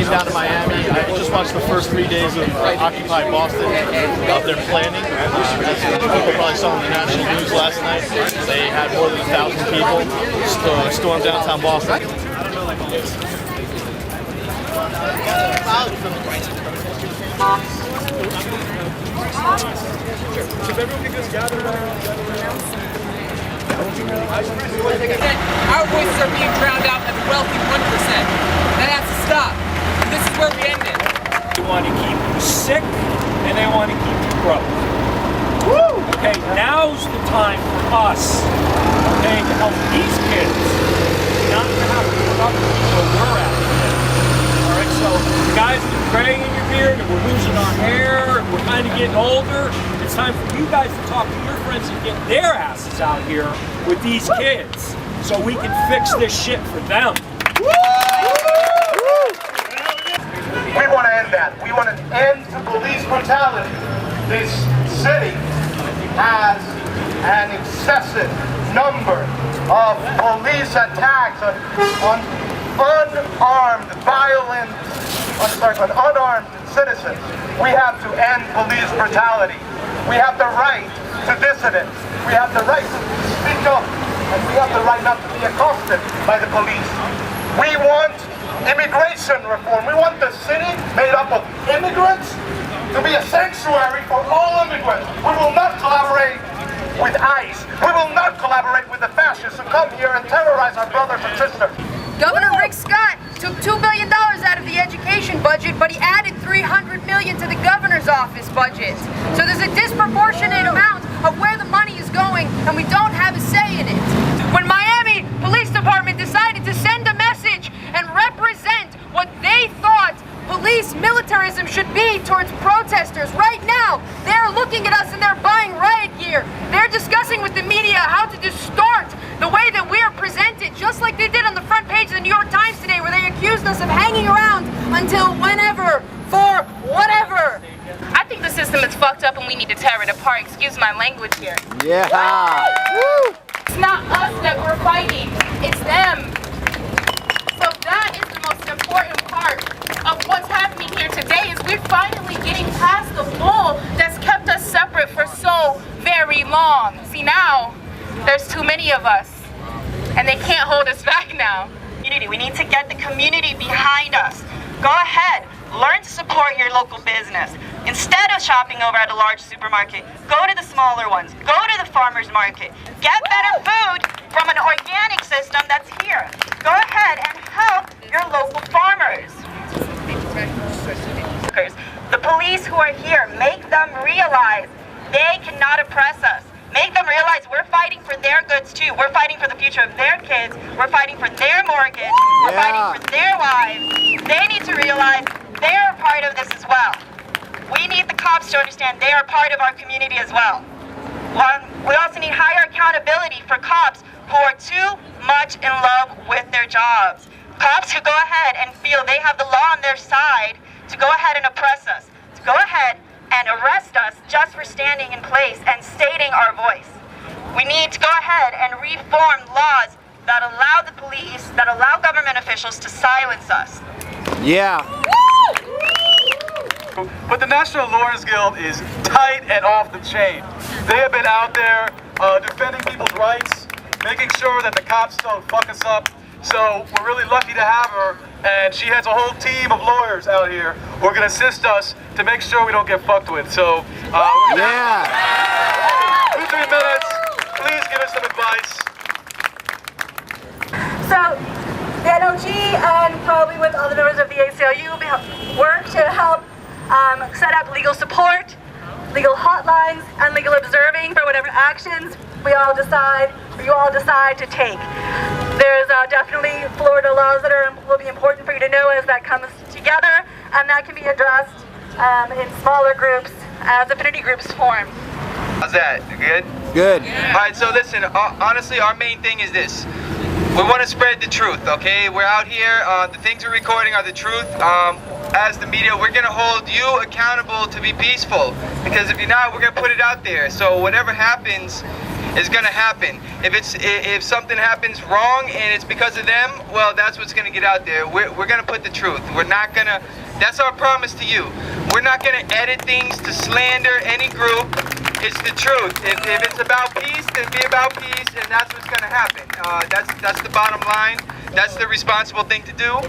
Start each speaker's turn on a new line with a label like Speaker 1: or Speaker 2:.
Speaker 1: came down to Miami. I just watched the first 3 days of Occupy Boston of their planning. As people probably saw on the national news last night, they had more than 1,000 people storm downtown Boston.
Speaker 2: If everyone could just gather around.
Speaker 3: Our voices are being drowned out by the wealthy 1%. That has to stop. And this is where we end it.
Speaker 2: They want to keep you sick and they want to keep you broke. Woo! Okay, now's the time for us, okay, to help these kids, not to have to put up with where we're at today. Alright, so the guys that are graying in your beard and we're losing our hair and we're kind of getting older, it's time for you guys to talk to your friends and get their asses out here with these kids so we can fix this shit for them.
Speaker 4: We want to end that. We want to end to police brutality. This city has an excessive number of police attacks on unarmed citizens. We have to end police brutality. We have the right to dissidents. We have the right to speak up, and we have the right not to be accosted by the police. We want immigration reform. We want the city made up of immigrants to be a sanctuary for all immigrants. We will not collaborate with ICE. We will not collaborate with the fascists who come here and terrorize our brothers and sisters.
Speaker 5: Governor Rick Scott took $2 billion out of the education budget, but he added $300 million to the governor's office budget. So there's a disproportionate amount of where the money is going, and we don't have a say in it. When Miami Police Department decided to send a message and represent what they thought police militarism should be towards protesters, right now they're looking at us and they're buying riot gear. They're discussing with the media how to distort the way that we are presented, just like they did on the front page of the New York Times today, where they accused us of hanging around until whenever, for whatever.
Speaker 6: I think the system is fucked up and we need to tear it apart. Excuse my language here.
Speaker 7: Yeah.
Speaker 6: Woo! It's not us that we're fighting, it's them. So that is the most important part of what's happening here today, is we're finally getting past the wall that's kept us separate for so very long. See, now there's too many of us and they can't hold us back now. We need to get the community behind us. Go ahead, learn to support your local business. Instead of shopping over at a large supermarket, go to the smaller ones. Go to the farmer's market. Get better food from an organic system that's here. Go ahead and help your local farmers. The police who are here, make them realize they cannot oppress us. Make them realize we're fighting for their goods too. We're fighting for the future of their kids. We're fighting for their mortgage. We're fighting for their wives. They need to realize they're a part of this as well. We need the cops to understand they are part of our community as well. We also need higher accountability for cops who are too much in love with their jobs. Cops who go ahead and feel they have the law on their side to go ahead and oppress us, to go ahead and arrest us just for standing in place and stating our voice. We need to go ahead and reform laws that allow the police, that allow government officials to silence us.
Speaker 7: Yeah.
Speaker 4: But the National Lawyers Guild is tight and off the chain. They have been out there defending people's rights, making sure that the cops don't fuck us up. So we're really lucky to have her, and she has a whole team of lawyers out here who are going to assist us to make sure we don't get fucked with. So, we're going to 2-3 minutes. Please give us some advice.
Speaker 8: So, the NOG and probably with other members of the ACLU work to help set up legal support, legal hotlines, and legal observing for whatever actions you all decide to take. There's definitely Florida laws that will be important for you to know as that comes together, and that can be addressed in smaller groups as affinity groups form.
Speaker 9: How's that? Good?
Speaker 7: Good.
Speaker 9: All right, so listen, honestly, our main thing is this. We want to spread the truth, okay? We're out here, the things we're recording are the truth. As the media, we're going to hold you accountable to be peaceful, because if you're not, we're going to put it out there. So whatever happens, is going to happen. If something happens wrong and it's because of them, well, that's what's going to get out there. We're going to put the truth. We're not going to. That's our promise to you. We're not going to edit things to slander any group. It's the truth. If it's about peace, then be about peace, and that's what's going to happen. That's the bottom line. That's the responsible thing to do.